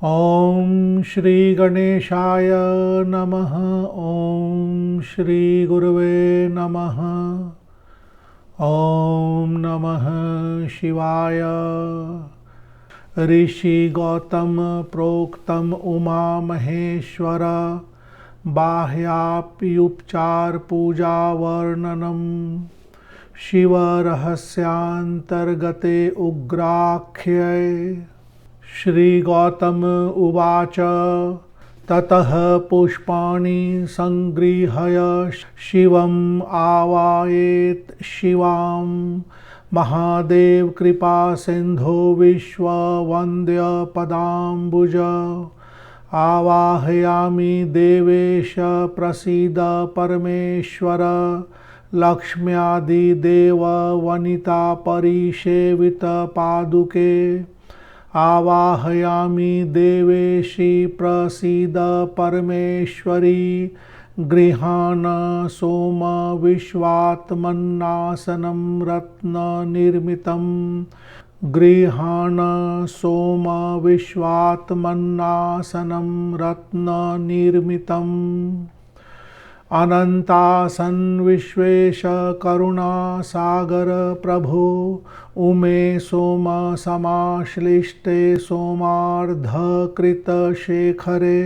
ॐ श्री गणेशाय नमः। ॐ श्री गुरुवे नमः। ॐ नमः शिवाय। ऋषि गौतम प्रोक्तम उमा महेश्वर बाह्याप्युपचार पूजा वर्णनम शिव रहस्यांतर्गते उग्राख्ये। श्री गौतम उवाच ततः पुष्पाणि संगृह्य शिवम् आवाहयेत् शिवां महादेव कृपा सिंधो विश्ववन्द्य पदाम्बुज आवाहयामि देवेश प्रसीद परमेश्वर लक्ष्म्यादिदेव वनिता परिसेवित पादुके आवाहयामि देवेशी प्रसीद परमेश्वरी गृहाण सोम विश्वात्मन्नासनं रत्ननिर्मितं गृहाण सोम विश्वात्मन्नासनं रत्ननिर्मितम् अनंतासन विश्वेश करुणा सागर प्रभु उमे सोम समाश्लिष्टे सोमार्धकृत शेखरे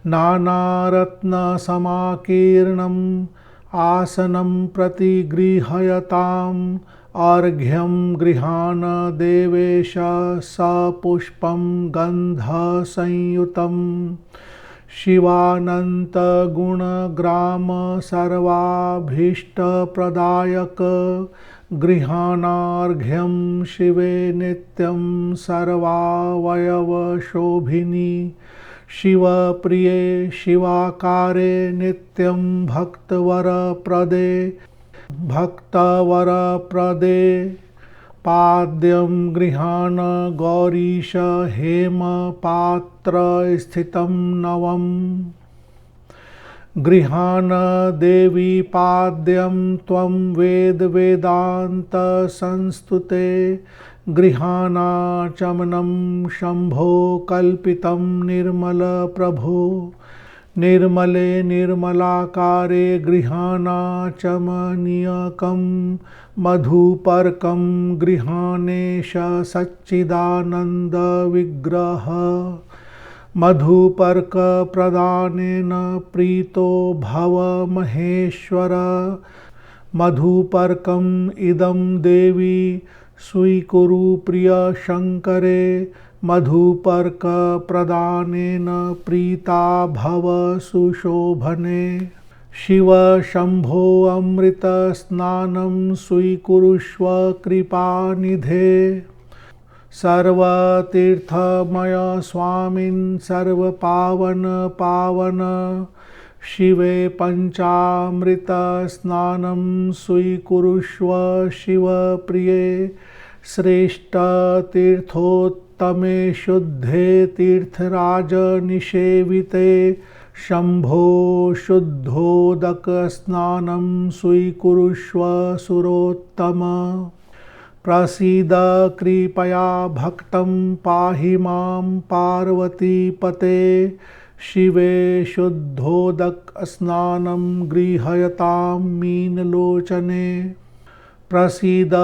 नानारत्न समाकीर्णम् आसनं प्रतिगृह्यताम् अर्घ्यं गृहाण देवेश सपुष्पं गन्धसंयुतम् शिवानंत गुण ग्राम सर्वाभीष्टप्रदायक गृहाणार्घ्यं शिवे नित्यं सर्वावयव शोभिनी शिवप्रिये शिवाकारे नित्यं भक्तवरप्रदे पाद्यं गृहाण गौरीश हेम पात्र स्थितं नवम् गृहाण देवी पाद्यं त्वं वेद वेदांत संस्तुते गृहाणाचमनं शंभो कल्पितं निर्मल प्रभु निर्मले निर्मलाकारे गृहाणाचमनीयकं मधुपर्कं गृहाणेश सच्चिदानंद विग्रह मधुपर्क प्रदानेन प्रीतो भव महेश्वर मधुपर्कम् इदं देवी स्वीकुरु प्रिय शंकरे मधुपर्क प्रदानेन प्रीता भव सुशोभने शिव शंभो अमृत स्नानं स्वीकुरुष्व कृपानिधे सर्वतीर्थमय स्वामिन् सर्वपावन पावन शिवे पंचामृत स्नानं स्वीकुरुष्व शिवप्रिये श्रेष्ठ तीर्थोत्तमे शुद्धे तीर्थराज निषेविते शंभो शुद्धोदक स्नानं स्वीकुरुष्व सुरोत्तम प्रसीद कृपया भक्तं पाहि मां पार्वतीपते शिवे शुद्धोदक स्नानं गृह्यतां मीनलोचने प्रसीद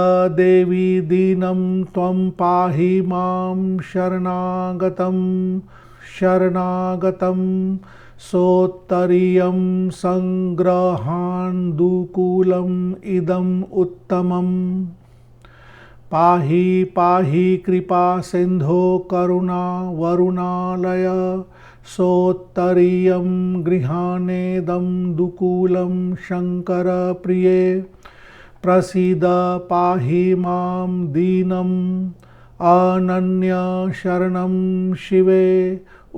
देवी दीनं त्वं पाहि मां शरणागतं सोत्तरीयं संग्रहाण्डुकूलम् इदम् उत्तमम् पाहि पाहि कृपा सिंधो करुणा वरुणालय सोत्तरीयं गृहाणेदं दुकूलं शंकर प्रिये प्रसीद पाहि मां दीनम् अनन्य शरणं शिवे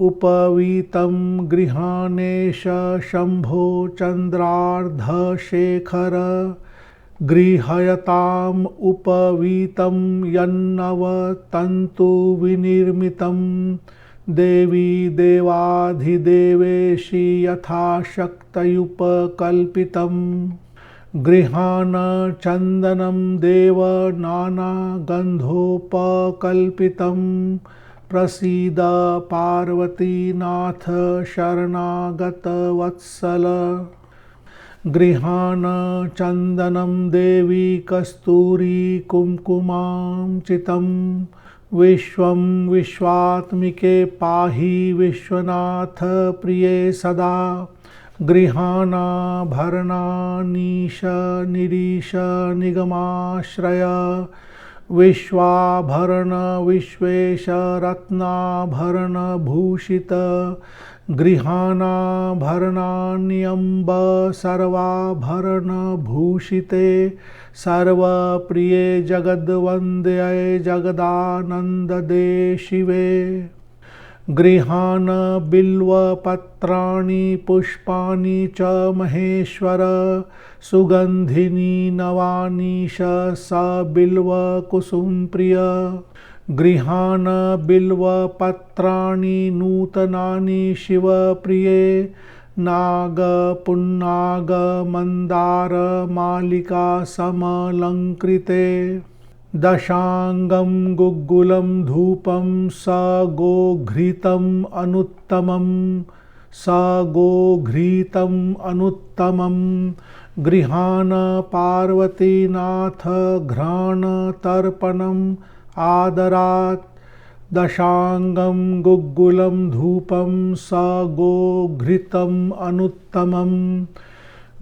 उपवीतं गृहाणेश शंभो चंद्रार्धशेखर गृह्यताम् उपवीतं यन्नवतन्तु विनिर्मितं देवी देवाधिदेवेशि यथाशक्त्युपकल्पितं गृहाण चन्दनं देव नानागन्धोपकल्पितं प्रसीद पार्वतीनाथ शरणागत वत्सल। गृहाण चन्दनं देवी कस्तूरी कुङ्कुमांचितं। विश्वं विश्वात्मिके पाहि विश्वनाथ प्रिये सदा। गृहाणाभरणानीश निरीश निगमाश्रय। विश्वाभरण विश्वेश रत्नाभरण भूषित। गृहाणाभरणान्यम्ब सर्वाभरण भूषिते। सर्वप्रिये जगद्वन्द्ये जगदानन्ददे शिवे। गृहाण बिल्वपत्राणि पुष्पाणि च महेश्वर। सुगन्धिनी नवानीश स बिल्वकुसुमप्रिय। गृहाण बिल्वपत्राणि नूतनानि शिवप्रिये। नागपुन्नाग मन्दार मालिका समलङ्कृते। दशांगं गुग्गुलं धूपं स गोघृतम् अनुत्तमं। स गोघृतम् अनुत्तमं। गृहाण पार्वतीनाथ घ्राणतर्पणम् आदरात्। दशांगं गुग्गुलं धूपं स गोघृतम् अनुत्तमम्।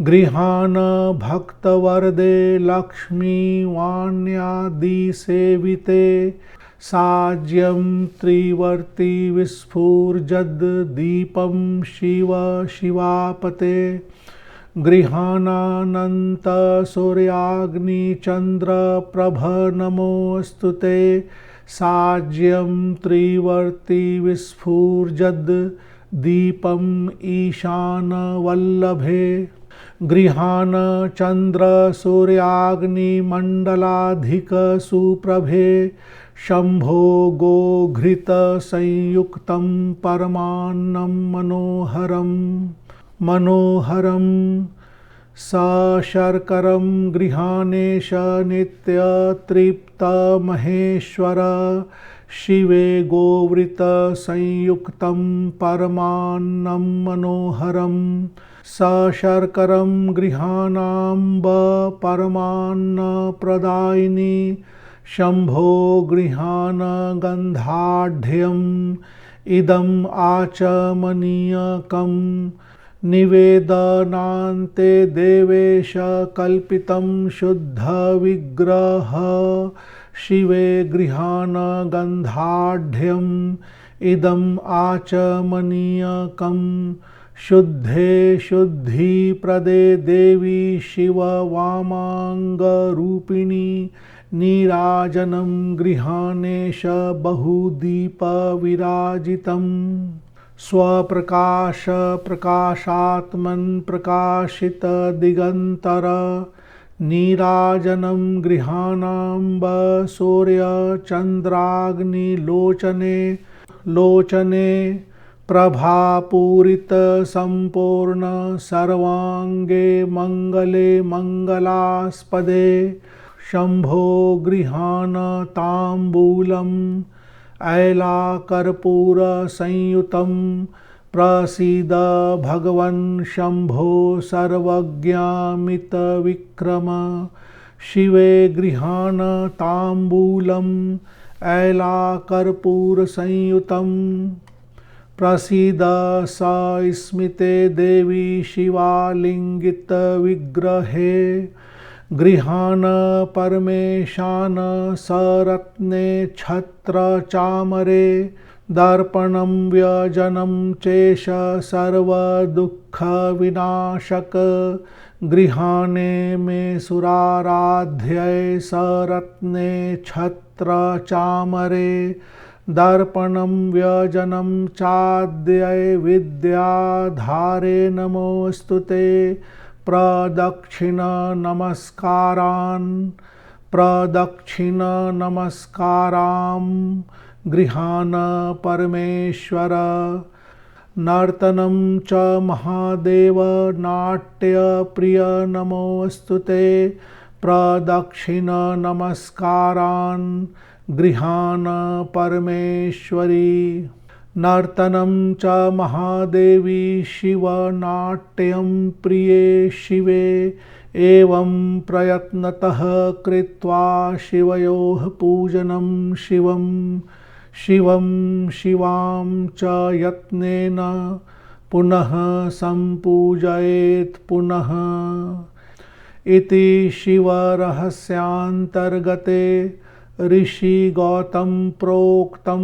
गृहाण भक्तवरदे लक्ष्मी वाण्यादिसेविते। साज्यं त्रिवर्ति विस्फुरजद्दीपं शिव शिवापते। गृहाणानन्त सूर्याग्निचन्द्रप्रभ नमोऽस्तुते। साज्यं त्रिवर्ति विस्फुरजद्दीपम् ईशानवल्लभे। गृहाण चन्द्र सूर्याग्निमण्डलाधिक सुप्रभे। शम्भो गोघृत संयुक्तं परमान्नं मनोहरम्। मनोहरं सशर्करं गृहाणेश नित्यतृप्तमहेश्वर। शिवे गोवृत संयुक्तं परमान्नं मनोहरं। सशर्करं गृहाणाम्ब परमान्नप्रदायिनी। शम्भो गृहाण गन्धाढ्यम् इदम् आचमनीयकम्। निवेदनान्ते देवेश कल्पितं शुद्धविग्रह। शिवे गृहाण गन्धाढ्यम् इदम् आचमनीयकम्। शुद्धे शुद्धिप्रदे देवी शिववामाङ्गरूपिणी। नीराजनं गृहाणेश बहुदीपविराजितम्। स्वप्रकाश प्रकाशात्मन् प्रकाशित दिगंतर। नीराजनं गृहाणाम्ब सूर्य चन्द्राग्निलोचने। लोचने प्रभापूरित संपूर्ण सर्वांगे मंगले मंगलास्पदे। शंभो गृहाण तांबूलम् ऐलाकर्पूर संयुतं। प्रसीद भगवन् शंभो सर्वज्ञामित विक्रम। शिवे गृहाण तांबूलम् ऐलाकर्पूर संयुतं। प्रसीद सस्मिते देवी शिवालिंगित विग्रहे। गृहाण परमेशान सरत्ने छत्र चामरे। दर्पणं व्यजनं चेश सर्वदुःख विनाशक। गृहाणे मे सुराराध्यै सरत्ने छत्र चामरे। दर्पणं व्यजनं चाद्यै विद्याधारे नमोऽस्तुते। प्रदक्षिण नमस्कारान् प्रदक्षिण नमस्कारां गृहाण परमेश्वर। नर्तनं च महादेव नाट्यप्रिय नमोऽस्तुते। प्रदक्षिण नमस्कारान् गृहाण परमेश्वरी नर्तनं च महादेवी शिवनाट्यं प्रिये शिवे एवं प्रयत्नतः कृत्वा शिवयोः पूजनं शिवं शिवं शिवां च यत्नेन पुनः संपूजयेत् पुनः इति शिवरहस्यान्तर्गते ऋषि गौतम प्रोक्तम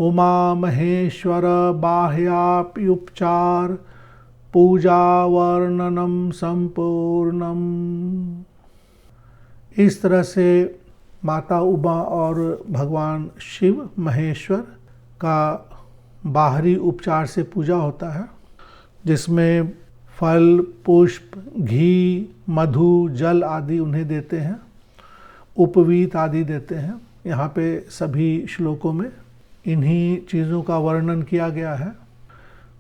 उमा महेश्वर बाह्याप्युपचार पूजा वर्णनम संपूर्णम। इस तरह से माता उमा और भगवान शिव महेश्वर का बाहरी उपचार से पूजा होता है, जिसमें फल पुष्प घी मधु जल आदि उन्हें देते हैं, उपवीत आदि देते हैं। यहाँ पे सभी श्लोकों में इन्हीं चीज़ों का वर्णन किया गया है।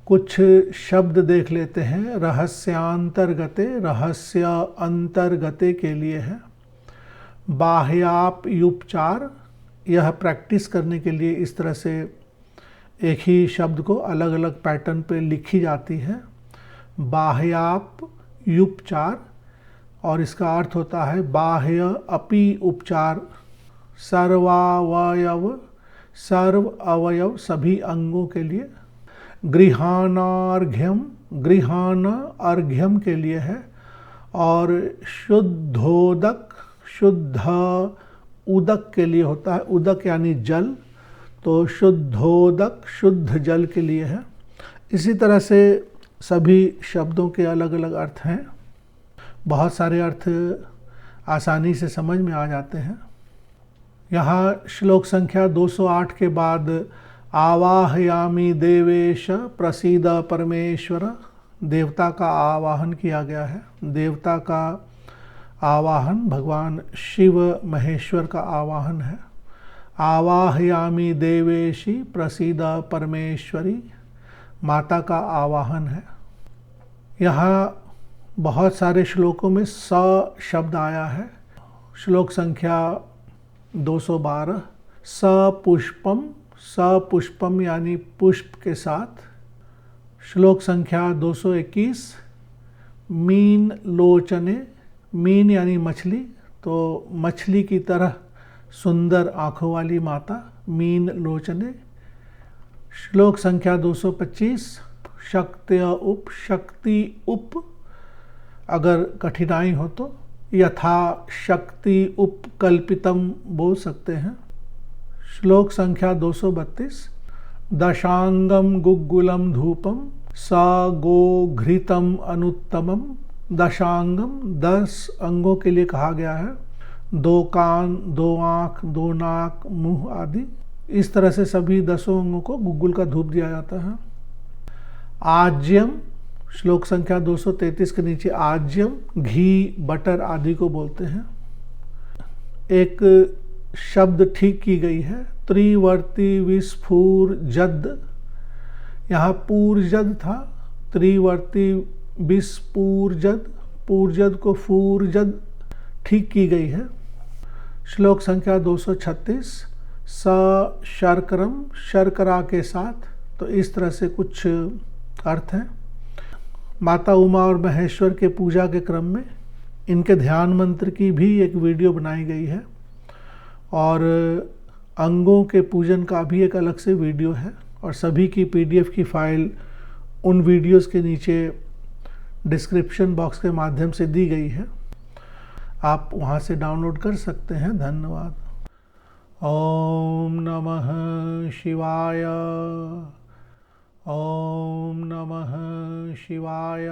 कुछ शब्द देख लेते हैं। रहस्यांतर्गते, रहस्य अंतर्गते के लिए है। बाह्याप्युपचार, यह प्रैक्टिस करने के लिए इस तरह से एक ही शब्द को अलग अलग पैटर्न पे लिखी जाती है। बाह्याप्युपचार, और इसका अर्थ होता है बाह्य अपि उपचार, सर्वावयव, सर्व अवयव सभी अंगों के लिए। गृहाणार्घ्यम, गृहाण अर्घ्यम के लिए है। और शुद्धोदक, शुद्ध उदक के लिए होता है। उदक यानी जल, तो शुद्धोदक शुद्ध जल के लिए है। इसी तरह से सभी शब्दों के अलग अलग अर्थ हैं। बहुत सारे अर्थ आसानी से समझ में आ जाते हैं। यहाँ श्लोक संख्या 208 के बाद आवाहयामि देवेश प्रसीद परमेश्वर, देवता का आवाहन किया गया है। देवता का आवाहन भगवान शिव महेश्वर का आवाहन है। आवाहयामि देवेशी प्रसीद परमेश्वरी, माता का आवाहन है। यहाँ बहुत सारे श्लोकों में स शब्द आया है। श्लोक संख्या 212, सपुष्पम, सपुष्पम यानी पुष्प के साथ। श्लोक संख्या 221, मीन लोचने, मीन यानी मछली, तो मछली की तरह सुंदर आँखों वाली माता, मीन लोचने। श्लोक संख्या 225, शक्त्य उप, शक्ति उप, अगर कठिनाई हो तो यथा शक्ति उपकल्पितम बोल सकते हैं। श्लोक संख्या 232, दशांगम गुग्गुलम धूपम स गो घृतम अनुत्तमम। दशांगम 10 अंगों के लिए कहा गया है। 2 कान, 2 आँख, 2 नाक, मुंह आदि। इस तरह से सभी 10 अंगों को गुग्गुल का धूप दिया जाता है। आज्यम, श्लोक संख्या 233 के नीचे आज्यम घी बटर आदि को बोलते हैं। एक शब्द ठीक की गई है, त्रिवर्ती विस्फूर्जद, यहाँ पूर्जद था, त्रिवर्ती विस्फूर्जद, पूर्जद को फूर्जद ठीक की गई है। श्लोक संख्या 236, स शर्करम, शर्करा के साथ। तो इस तरह से कुछ अर्थ हैं। माता उमा और महेश्वर के पूजा के क्रम में इनके ध्यान मंत्र की भी एक वीडियो बनाई गई है, और अंगों के पूजन का भी एक अलग से वीडियो है, और सभी की PDF की फाइल उन वीडियोस के नीचे डिस्क्रिप्शन बॉक्स के माध्यम से दी गई है। आप वहां से डाउनलोड कर सकते हैं। धन्यवाद। ओम नमः शिवाय। ओम नमः शिवाय।